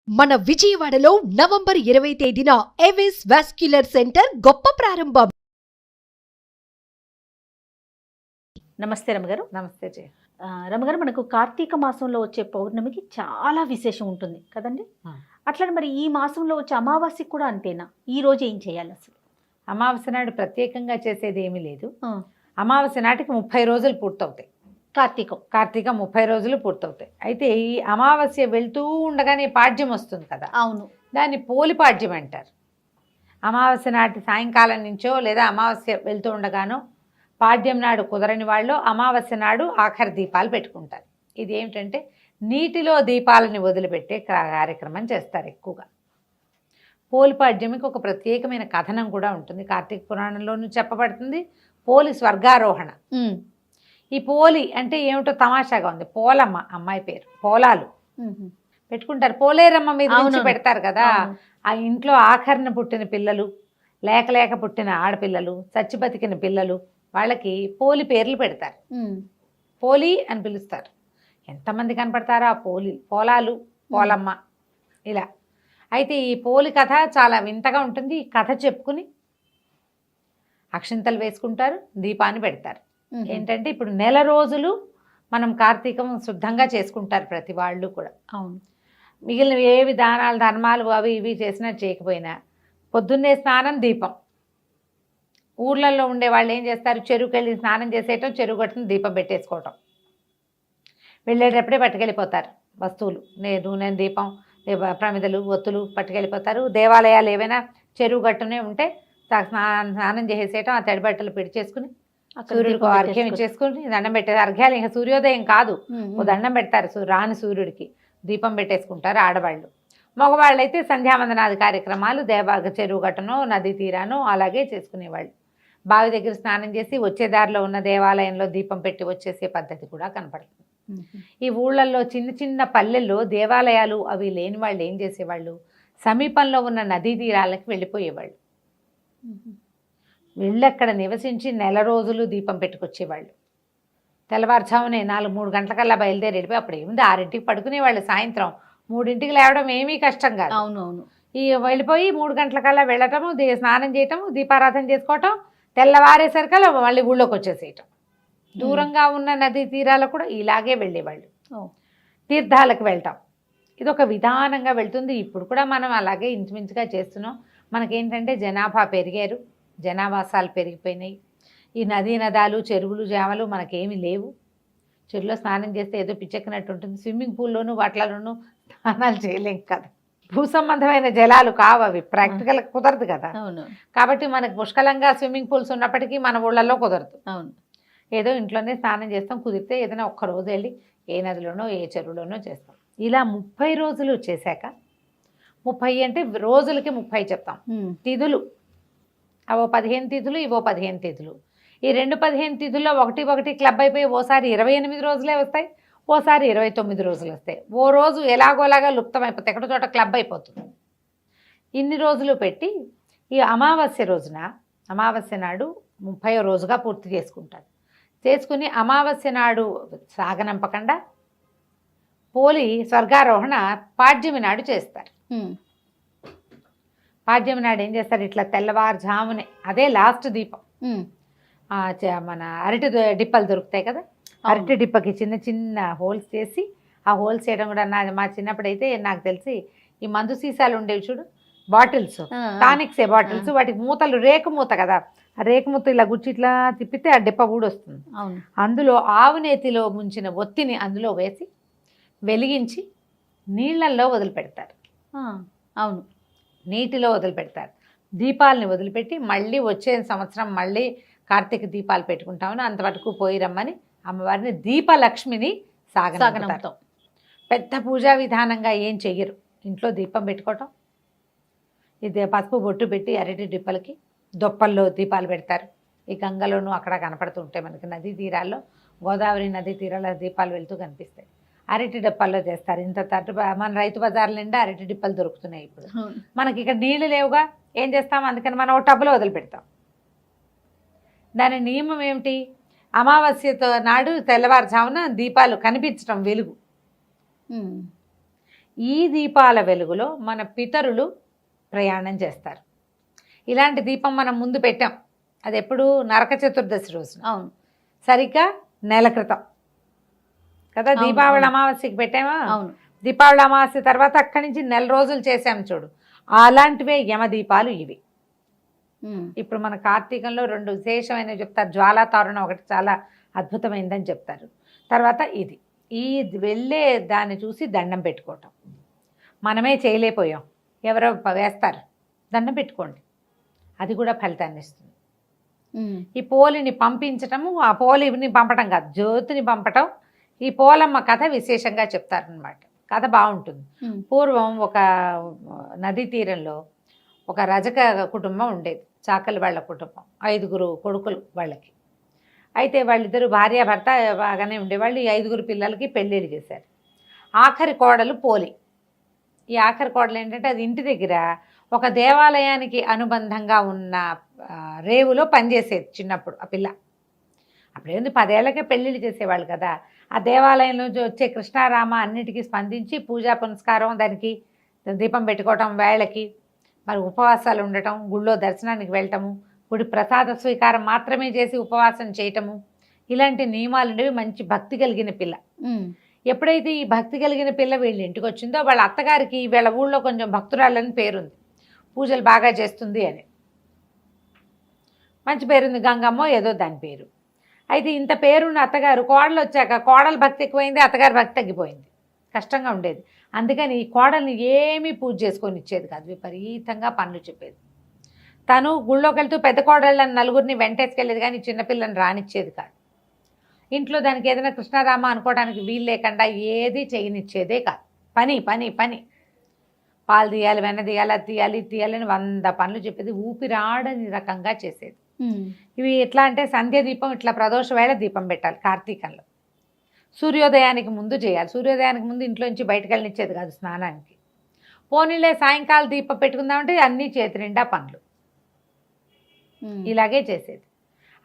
మన విజయవాడలో నవంబర్ 20 తేదీన ఏవిస్ వాస్క్యులర్ సెంటర్ గొప్ప ప్రారంభం. నమస్తే రమగారు. నమస్తే జయ. రమగారు, మనకు కార్తీక మాసంలో వచ్చే పౌర్ణమికి చాలా విశేషం ఉంటుంది కదండి. అట్లనే మరి ఈ మాసంలో వచ్చే అమావాస్యకి కూడా అంతేనా? ఈ రోజు ఏం చేయాలి అసలు? అమావాస్య నాడు ప్రత్యేకంగా చేసేది ఏమీ లేదు. అమావాస్య నాటికి 30 రోజులు పూర్తవుతాయి. కార్తీక 30 రోజులు పూర్తవుతాయి. అయితే ఈ అమావాస్య వెళ్తూ ఉండగానే పాడ్యం వస్తుంది కదా. అవును, దాన్ని పోలి పాడ్యం అంటారు. అమావాస్య నాటి సాయంకాలం నుంచో లేదా అమావాస్య వెళ్తూ ఉండగానో పాడ్యం నాడు కుదరని వాళ్ళు అమావాస్య నాడు ఆఖరి దీపాలు పెట్టుకుంటారు. ఇది ఏమిటంటే నీటిలో దీపాలని వదిలిపెట్టే కార్యక్రమం చేస్తారు ఎక్కువగా. పోలిపాడ్యమికి ఒక ప్రత్యేకమైన కథనం కూడా ఉంటుంది. కార్తీక పురాణంలోనూ చెప్పబడుతుంది. పోలి స్వర్గారోహణ. ఈ పోలి అంటే ఏమిటో తమాషాగా ఉంది. పోలమ్మ అమ్మాయి పేరు. పోలాలు పెట్టుకుంటారు. పోలేరమ్మ మీద నుంచి పెడతారు కదా. ఆ ఇంట్లో ఆఖరణ పుట్టిన పిల్లలు, లేక పుట్టిన ఆడపిల్లలు, చచ్చి బతికిన పిల్లలు, వాళ్ళకి పోలి పేర్లు పెడతారు. పోలి అని పిలుస్తారు. ఎంతమంది కనపడతారో ఆ పోలాలు, పోలమ్మ ఇలా. అయితే ఈ పోలి కథ చాలా వింతగా ఉంటుంది. ఈ కథ చెప్పుకుని అక్షింతలు వేసుకుంటారు, దీపాన్ని పెడతారు. ఏంటంటే ఇప్పుడు నెల రోజులు మనం కార్తీకం శుద్ధంగా చేసుకుంటారు ప్రతి వాళ్ళు కూడా. అవును, మిగిలిన ఏవి దానాలు ధర్మాలు అవి ఇవి చేసినా చేయకపోయినా పొద్దున్నే స్నానం, దీపం. ఊర్లలో ఉండే వాళ్ళు ఏం చేస్తారు, చెరువుకి వెళ్ళి స్నానం చేసేయటం, చెరువు కట్టుకుని దీపం పెట్టేసుకోవటం. వెళ్ళేటప్పుడే పట్టుకెళ్ళిపోతారు వస్తువులు, నూనె, దీపం, ప్రమిదలు, ఒత్తులు పట్టుకెళ్ళిపోతారు. దేవాలయాలు ఏవైనా చెరువు గట్టునే ఉంటే స్నానం చేసేయటం, ఆ తడి బట్టలు పెడిచేసుకుని సూర్యుడికి అర్ఘ్యం ఇచ్చేసుకుని దండం పెట్టేది. అర్ఘ్యాలు ఇంకా సూర్యోదయం కాదు, ఓ దండం పెడతారు రాని సూర్యుడికి, దీపం పెట్టేసుకుంటారు ఆడవాళ్ళు. మగవాళ్ళు అయితే సంధ్యావందనాది కార్యక్రమాలు చెరువు గట్టనో నదీ తీరానో అలాగే చేసుకునేవాళ్ళు. బావి దగ్గర స్నానం చేసి వచ్చే దారిలో ఉన్న దేవాలయంలో దీపం పెట్టి వచ్చేసే పద్ధతి కూడా కనపడుతుంది. ఈ ఊళ్ళల్లో చిన్న చిన్న పల్లెల్లో దేవాలయాలు అవి లేని వాళ్ళు ఏం చేసేవాళ్ళు, సమీపంలో ఉన్న నదీ తీరాలకి వెళ్ళిపోయేవాళ్ళు. వెళ్ళి అక్కడ నివసించి నెల రోజులు దీపం పెట్టుకొచ్చేవాళ్ళు. తెల్లవారుజామునే 4-3 గంటలకల్లా బయలుదేరి వెళ్ళిపోయి అప్పుడు ఏముంది 6ంటికి పడుకునేవాళ్ళు. సాయంత్రం 3ంటికి లేవడం ఏమీ కష్టం కాదు. అవునవును. ఈ వెళ్ళిపోయి 3 గంటలకల్లా వెళ్ళటము, స్నానం చేయటము, దీపారాధన చేసుకోవటం, తెల్లవారేసరికల్లా మళ్ళీ ఊళ్ళోకి వచ్చేసేయటం. దూరంగా ఉన్న నదీ తీరాలకు కూడా ఇలాగే వెళ్ళేవాళ్ళు. తీర్థాలకు వెళ్ళటం ఇది ఒక విధానంగా వెళ్తుంది. ఇప్పుడు కూడా మనం అలాగే ఇంచుమించుగా చేస్తున్నాం. మనకేంటంటే జనాభా పెరిగారు, జనావాసాలు పెరిగిపోయినాయి. ఈ నదాలు, చెరువులు, జామలు మనకేమీ లేవు. చెరువులో స్నానం చేస్తే ఏదో పిచ్చెక్కినట్టు ఉంటుంది. స్విమ్మింగ్ పూల్లోనూ వాటిలోనూ స్నానాలు చేయలేం కదా. భూ సంబంధమైన జలాలు కావు అవి, ప్రాక్టికల్ కుదరదు కదా. కాబట్టి మనకు పుష్కలంగా స్విమ్మింగ్ పూల్స్ ఉన్నప్పటికీ మన ఊళ్ళల్లో కుదరదు. అవును, ఏదో ఇంట్లోనే స్నానం చేస్తాం. కుదిరితే ఏదైనా ఒక్కరోజు వెళ్ళి ఏ నదిలోనో ఏ చెరువులోనో చేస్తాం. ఇలా 30 రోజులు చేశాక, 30 అంటే రోజులకి 30 చెప్తాం. తిథులు అవో 15 తిథులు, ఇవో 15 తిథులు. ఈ 15 తిథుల్లో ఒకటి క్లబ్ అయిపోయి ఓసారి 28 రోజులే వస్తాయి, ఓసారి 29 రోజులు వస్తాయి. ఓ రోజు ఎలాగోలాగా లుప్తం అయిపోతాయి, ఎక్కడో చోట క్లబ్ అయిపోతుంది. ఇన్ని రోజులు పెట్టి ఈ అమావాస్య నాడు 30వ రోజుగా పూర్తి చేసుకుంటారు. చేసుకుని అమావాస్య నాడు సాగనంపకుండా పోలి స్వర్గారోహణ పాడ్యమి నాడు చేస్తారు. పాడ్యమి నాడు ఏం చేస్తారు, ఇట్లా తెల్లవారుజామునే అదే లాస్ట్ దీపం. మన అరటి డిప్పలు దొరుకుతాయి కదా, అరటి డిప్పకి చిన్న చిన్న హోల్స్ చేసి, ఆ హోల్స్ చేయడం కూడా మా చిన్నప్పుడైతే నాకు తెలిసి ఈ మందు సీసాలు ఉండేవి చూడు, బాటిల్స్, టానిక్సే బాటిల్స్, వాటికి మూతలు రేకు మూత కదా, ఆ రేకు మూత ఇలా గుచ్చి ఇట్లా తిప్పితే ఆ డిప్ప ఊడొస్తుంది. అందులో ఆవు నేతిలో ముంచిన ఒత్తిని అందులో వేసి వెలిగించి నీళ్ళల్లో వదిలిపెడతారు. అవును, నీటిలో వదిలిపెడతారు. దీపాలని వదిలిపెట్టి మళ్ళీ వచ్చే సంవత్సరం మళ్ళీ కార్తీక దీపాలు పెట్టుకుంటామని అంతవరకు పోయి రమ్మని అమ్మవారిని దీపలక్ష్మిని సాగనంపుతారు. పెద్ద పూజా విధానంగా ఏం చెయ్యరు. ఇంట్లో దీపం పెట్టుకోవటం, ఇది పసుపు బొట్టు పెట్టి అరటి డిప్పలకి దొప్పల్లో దీపాలు పెడతారు. ఈ గంగలోనూ అక్కడ కనపడుతూ ఉంటాయి మనకి నదీ తీరాల్లో, గోదావరి నదీ తీరాల దీపాలు వెళ్తూ కనిపిస్తాయి. అరటి డిప్పల్లో చేస్తారు. ఇంత మన రైతు బజార్ల నిండా అరటి డిప్పలు దొరుకుతున్నాయి ఇప్పుడు. మనకి ఇక్కడ నీళ్లు లేవుగా, ఏం చేస్తాం, అందుకని మనం ఒక టబ్లో వదిలిపెడతాం. దాని నియమం ఏమిటి, అమావాస్యతో నాడు తెల్లవారుజామున దీపాలు కనిపించడం, వెలుగు. ఈ దీపాల వెలుగులో మన పితరులు ప్రయాణం చేస్తారు. ఇలాంటి దీపం మనం ముందు పెట్టాం. అది ఎప్పుడు నరక చతుర్దశి రోజున, అవును, సరిగ్గా నెల క్రితం కదా అవును, దీపావళి అవును. అమావాస్యకి పెట్టామా. అవును. దీపావళి అమావాస్య తర్వాత అక్కడి నుంచి నెల రోజులు చేసాం చూడు, అలాంటివే యమదీపాలు ఇవి. ఇప్పుడు మన కార్తీకంలో 2 విశేషమైనవి చెప్తారు. జ్వాలా తోరణం ఒకటి చాలా అద్భుతమైందని చెప్తారు. తర్వాత ఇది వెళ్ళే దాన్ని చూసి దండం పెట్టుకోవటం. మనమే చేయలేకపోయాం, ఎవరో వేస్తారు, దండం పెట్టుకోండి, అది కూడా ఫలితాన్ని ఇస్తుంది. ఈ పోలిని పంపించటము, ఆ పోలిని పంపటం కాదు, జ్యోతిని పంపటం. ఈ పోలమ్మ కథ విశేషంగా చెప్తారనమాట. కథ బాగుంటుంది. పూర్వం ఒక నదీ తీరంలో ఒక రజక కుటుంబం ఉండేది, చాకలి వాళ్ళ కుటుంబం. 5 కొడుకులు వాళ్ళకి. అయితే వాళ్ళిద్దరు భార్యాభర్త బాగానే ఉండేవాళ్ళు. ఈ 5 పిల్లలకి పెళ్ళిళ్ళు చేశారు. ఆఖరి కోడలు పోలి. ఈ ఆఖరి కోడలు ఏంటంటే, అది ఇంటి దగ్గర ఒక దేవాలయానికి అనుబంధంగా ఉన్న రేవులో పనిచేసేది చిన్నప్పుడు ఆ పిల్ల. అప్పుడేంది 10 ఏళ్ళకే పెళ్ళిళ్ళు చేసేవాళ్ళు కదా. ఆ దేవాలయం నుంచి వచ్చే కృష్ణారామ అన్నిటికీ స్పందించి పూజా పునస్కారం, దానికి దీపం పెట్టుకోవటం, వేళకి మరి ఉపవాసాలు ఉండటం, గుళ్ళో దర్శనానికి వెళ్ళటము, గుడి ప్రసాద స్వీకారం మాత్రమే చేసి ఉపవాసం చేయటము, ఇలాంటి నియమాలు ఉండేవి. మంచి భక్తి కలిగిన పిల్ల. ఎప్పుడైతే ఈ భక్తి కలిగిన పిల్ల వీళ్ళ ఇంటికి వచ్చిందో, వాళ్ళ అత్తగారికి వీళ్ళ ఊళ్ళో కొంచెం భక్తురాలని పేరుంది, పూజలు బాగా చేస్తుంది అని మంచి పేరుంది. గంగమ్మో ఏదో దాని పేరు. అయితే ఇంత పేరున్న అత్తగారు కోడలు వచ్చాక కోడలు భక్తి ఎక్కువైంది, అత్తగారి భక్తి తగ్గిపోయింది. కష్టంగా ఉండేది. అందుకని ఈ కోడల్ని ఏమీ పూజ చేసుకొని ఇచ్చేది కాదు, విపరీతంగా పనులు చెప్పేది. తను గుళ్ళోకి వెళ్తూ పెద్ద కోడళ్ళని 4 వెంటేసుకెళ్ళేది, కానీ చిన్నపిల్లని రానిచ్చేది కాదు. ఇంట్లో దానికి ఏదైనా కృష్ణారామ అనుకోవడానికి వీలు లేకుండా ఏది చేయనిచ్చేదే కాదు. పని పని పని, పాలు తీయాలి, వెన్న తీయాలి, అది తీయాలి, ఇది తీయాలని 100 పనులు చెప్పేది. ఊపిరాడని రకంగా చేసేది. ఇవి ఎట్లా అంటే, సంధ్య దీపం ఇట్లా ప్రదోష వేళ దీపం పెట్టాలి కార్తీకంలో. సూర్యోదయానికి ముందు చేయాలి. సూర్యోదయానికి ముందు ఇంట్లోంచి బయటకు వెళ్ళనిచ్చేది కాదు స్నానానికి. పోనీలే సాయంకాలం దీపం పెట్టుకుందామంటే అన్నీ చేతి నిండా పనులు. ఇలాగే చేసేది.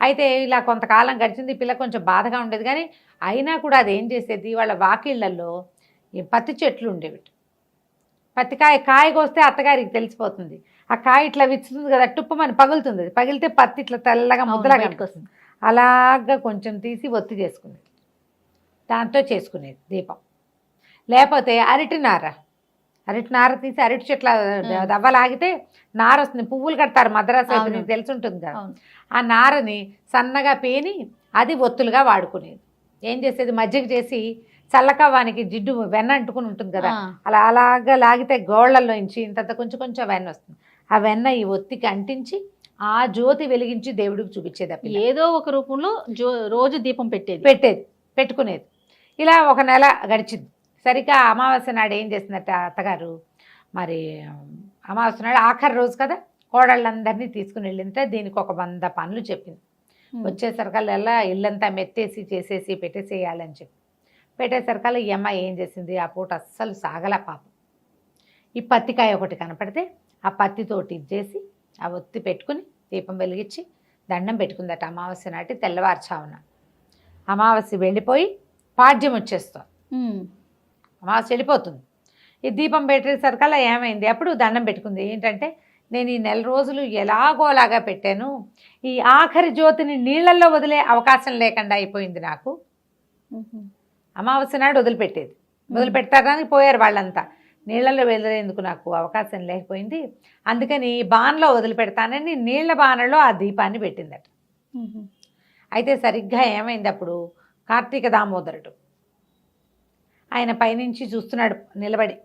అయితే ఇలా కొంతకాలం గడిచింది. పిల్ల కొంచెం బాధగా ఉండేది, కానీ అయినా కూడా అది ఏం చేసేది, వాళ్ళ వాకిళ్లలో ఈ పత్తి చెట్లు ఉండేవి. కాయ కోస్తే అత్తగారికి తెలిసిపోతుంది. ఆ కాయ ఇట్లా విచ్చుతుంది కదా, టుప్పమని పగులుతుంది. అది పగిలితే పత్తి ఇట్లా తెల్లగా ముద్దలాగా వస్తుంది. అలాగా కొంచెం తీసి ఒత్తి చేసుకునేది, దాంతో చేసుకునేది దీపం. లేకపోతే అరటి నార తీసి అరటి చెట్ల దవ్వలాగితే నార వస్తుంది. పువ్వులు కడతారు మద్రాసు అయితే, నీకు తెలిసి ఉంటుంది కదా. ఆ నారని సన్నగా పేని అది ఒత్తులుగా వాడుకునేది. ఏం చేసేది, మజ్జిగ చేసి చల్లకవ్వానికి జిడ్డు వెన్న అంటుకుని ఉంటుంది కదా, అలాగా లాగితే గోళ్లలో నుంచి ఇంత కొంచెం వెన్న వస్తుంది. ఆ వెన్న ఈ ఒత్తికి అంటించి ఆ జ్యోతి వెలిగించి దేవుడికి చూపించేది. ఏదో ఒక రూపంలో రోజు దీపం పెట్టుకునేది. ఇలా 1 నెల గడిచింది. సరిగ్గా అమావాస్య నాడు ఏం చేసిందట అత్తగారు, మరి అమావాస్య నాడు ఆఖరి రోజు కదా, కోడళ్ళందరినీ తీసుకుని వెళ్ళింటే దీనికి ఒక 100 పనులు చెప్పింది. వచ్చేసరికల్లా ఇల్లంతా మెత్తేసి చేసేసి పెట్టేసేయాలని చెప్పి పెట్టేసరికల్లా ఈ అమ్మాయి ఏం చేసింది, ఆ పూట అస్సలు సాగల పాపం. ఈ పత్తికాయ ఒకటి కనపడితే ఆ పత్తితోటి ఇచ్చేసి ఆ ఒత్తి పెట్టుకుని దీపం వెలిగించి దండం పెట్టుకుందట అమావాస్య నాటి తెల్లవారుచావున. అమావాస్య వెళ్ళిపోయి పాడ్యం వచ్చేస్తాం, అమావాస్య వెళ్ళిపోతుంది. ఈ దీపం పెట్టేసరికల్లా ఏమైంది, అప్పుడు దండం పెట్టుకుంది. ఏంటంటే, నేను ఈ 4 రోజులు ఎలాగోలాగా పెట్టాను, ఈ ఆఖరి జ్యోతిని నీళ్ళల్లో వదిలే అవకాశం లేకుండా అయిపోయింది నాకు. అమావాస్య నాడు వదిలిపెడతారని పోయారు వాళ్ళంతా. నీళ్ళల్లో వదిలేందుకు నాకు అవకాశం లేకపోయింది, అందుకని బాణలో వదిలిపెడతానని నీళ్ల బాణలో ఆ దీపాన్ని పెట్టిందట. అయితే సరిగ్గా ఏమైంది, అప్పుడు కార్తీక దామోదరుడు ఆయన పైనుంచి చూస్తున్నాడు నిలబడి.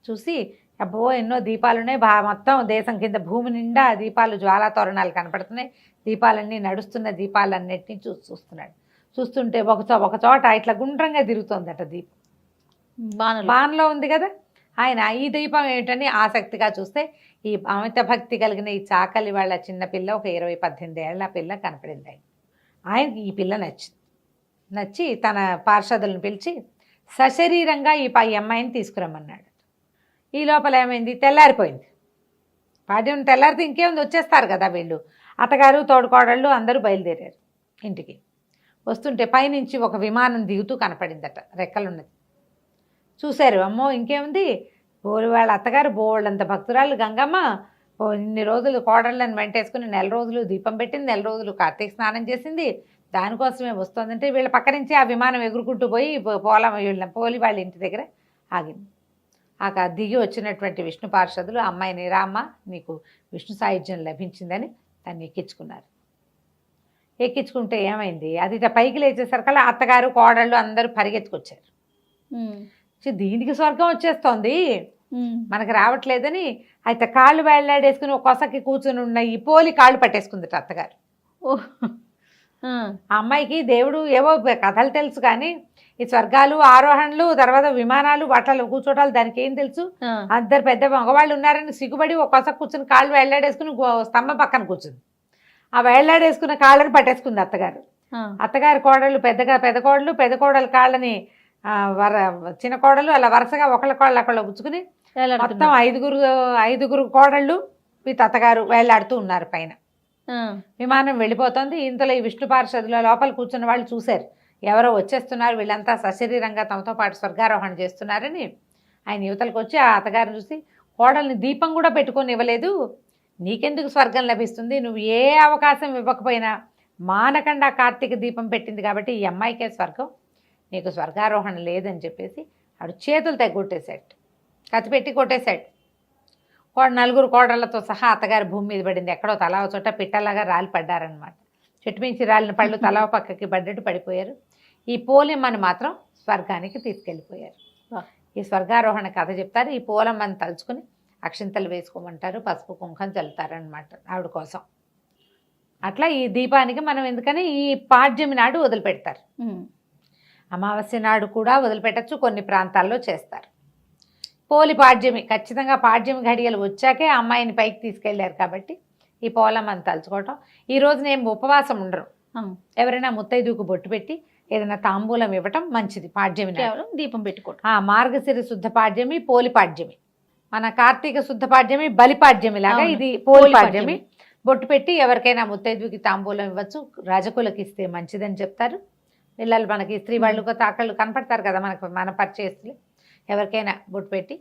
చూసి అబ్బో ఎన్నో దీపాలున్నాయి, మొత్తం దేశం కింద భూమి నిండా దీపాలు, జ్వాలా తోరణాలు కనపడుతున్నాయి, దీపాలన్నీ నడుస్తున్న దీపాలన్నిటినీ చూస్తున్నాడు. చూస్తుంటే ఒక చోట ఇట్లా గుండ్రంగా తిరుగుతోందట దీపం. బాణలో ఉంది కదా. ఆయన ఈ దీపం ఏమిటని ఆసక్తిగా చూస్తే ఈ అమిత భక్తి కలిగిన ఈ చాకలి వాళ్ళ చిన్నపిల్ల, ఒక 20-18 ఏళ్ల పిల్ల కనపడింది. ఆయనకి ఈ పిల్ల నచ్చి తన పార్షదులను పిలిచి సశరీరంగా ఈ అమ్మాయిని తీసుకురమ్మన్నాడు. ఈ లోపల ఏమైంది, తెల్లారిపోయింది. పాడ్యం తెల్లారితే ఇంకేముంది, వచ్చేస్తారు కదా వీళ్ళు. అత్తగారు తోడుకోడళ్ళు అందరూ బయలుదేరారు ఇంటికి. వస్తుంటే పైనుంచి ఒక విమానం దిగుతూ కనపడిందట, రెక్కలున్నది. చూశారు, అమ్మో ఇంకేముంది, పోలి వాళ్ళ అత్తగారు బోళ్ళంత భక్తురాలు గంగమ్మ ఇన్ని రోజులు కోడళ్ళని వెంటేసుకుని 1 నెల రోజులు దీపం పెట్టింది, 1 నెల రోజులు కార్తీక స్నానం చేసింది, దానికోసమే వస్తుందంటే వీళ్ళ పక్క నుంచి ఆ విమానం ఎగురుకుంటూ పోయి పోలి వాళ్ళ ఇంటి దగ్గర ఆగింది. దిగి వచ్చినటువంటి విష్ణు పార్షదులు అమ్మాయిని రామ్మ నీకు విష్ణు సాయుధ్యం లభించిందని దాన్ని ఎక్కించుకున్నారు. ఎక్కించుకుంటే ఏమైంది, అది ఇట్లా పైకి లేచేసరికల్లా అత్తగారు కోడళ్ళు అందరూ పరిగెత్తుకొచ్చారు. దీనికి స్వర్గం వచ్చేస్తోంది మనకు రావట్లేదని అయితే కాళ్ళు వేళ్లాడేసుకుని ఒక కొసకి కూర్చుని ఉన్న ఈ పోలి కాళ్ళు పట్టేసుకుంది అత్తగారు. ఆ అమ్మాయికి దేవుడు ఏవో కథలు తెలుసు కానీ ఈ స్వర్గాలు ఆరోహణలు తర్వాత విమానాలు వాటిలో కూర్చోటాలు దానికి ఏం తెలుసు. అందరు పెద్ద మగవాళ్ళు ఉన్నారని సిగ్గుపడి ఒక కొస కూర్చుని కాళ్ళు వేళ్లాడేసుకుని స్తంభం పక్కన కూర్చుంది. ఆ వేళ్లాడేసుకున్న కాళ్ళని పట్టేసుకుంది అత్తగారు. అత్తగారి కోడళ్ళు పెద్ద కోడలు కాళ్ళని చిన్న కోడలు అలా వరుసగా ఒకళ్ళ కోళ్ళు అక్కడ పుచ్చుకుని మొత్తం 5గురు కోడళ్ళు వీటి అత్తగారు వేళ్లాడుతూ ఉన్నారు పైన. విమానం వెళ్ళిపోతుంది. ఇంతలో ఈ విష్ణు పార్షదుల లోపల కూర్చున్న వాళ్ళు చూశారు, ఎవరో వచ్చేస్తున్నారు, వీళ్ళంతా సశరీరంగా తమతో పాటు స్వర్గారోహణ చేస్తున్నారని. ఆయన యువతలకు వచ్చి ఆ అత్తగారిని చూసి, కోడల్ని దీపం కూడా పెట్టుకొని ఇవ్వలేదు, నీకెందుకు స్వర్గం లభిస్తుంది, నువ్వు ఏ అవకాశం ఇవ్వకపోయినా మానకుండా కార్తీక దీపం పెట్టింది కాబట్టి ఈ అమ్మాయికే స్వర్గం, నీకు స్వర్గారోహణ లేదని చెప్పేసి ఆడు చేతులు తెగొట్టేశాడు, కత్తిపెట్టి కొట్టేశాడు. 4 కోడళ్లతో సహా అత్తగారి భూమి మీద పడింది. ఎక్కడో తలా చోట పిట్టలాగా రాలి పడ్డారనమాట. చెట్టు మించి రాలిన పళ్ళు తలా పక్కకి పడ్డట్టు పడిపోయారు. ఈ పోలమ్మని మాత్రం స్వర్గానికి తీసుకెళ్ళిపోయారు. ఈ స్వర్గారోహణ కథ చెప్తారు. ఈ పోలమ్మని తలుచుకుని అక్షింతలు వేసుకోమంటారు, పసుపు కుంకం చల్లుతారనమాట ఆవిడ కోసం. అట్లా ఈ దీపానికి మనం ఎందుకని ఈ పాడ్యమి నాడు వదిలిపెడతారు. అమావాస్య నాడు కూడా వదిలిపెట్టచ్చు, కొన్ని ప్రాంతాల్లో చేస్తారు. పోలి పాడ్యమి ఖచ్చితంగా పాడ్యమి ఘడియలు వచ్చాకే అమ్మాయిని పైకి తీసుకెళ్లారు కాబట్టి ఈ పోలమ్మని తలుచుకోవటం. ఈ రోజున ఏం ఉపవాసం ఉండరు, ఎవరైనా ముత్తైదుకు బొట్టు పెట్టి ఏదైనా తాంబూలం ఇవ్వటం మంచిది. పాడ్యమి దీపం పెట్టుకోవటం. మార్గశిర శుద్ధ పాడ్యమి, పోలి పాడ్యమి. మన కార్తీక శుద్ధ పాడ్యమి బలిపాడ్యమి లాగా ఇది పోలి పాడ్యమి. బొట్టు పెట్టి ఎవరికైనా ముత్తైదుకి తాంబూలం ఇవ్వచ్చు, రజకులకు ఇస్తే మంచిదని చెప్తారు. పిల్లలు మనకి స్త్రీ వాళ్ళు తాకళ్ళు కనపడతారు కదా మనకు, మన పరిచయస్తులు, ఎవరికైనా బొట్టు పెట్టి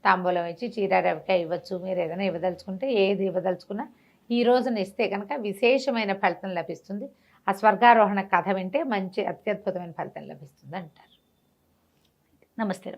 తాంబూలం ఇచ్చి చీర రవికాయ ఇవ్వచ్చు. మీరు ఏదైనా ఇవ్వదలుచుకుంటే ఏది ఇవ్వదలుచుకున్నా ఈ రోజున ఇస్తే కనుక విశేషమైన ఫలితం లభిస్తుంది. ఆ స్వర్గారోహణ కథ వింటే మంచి అత్యద్భుతమైన ఫలితం లభిస్తుంది అంటారు. నమస్తే.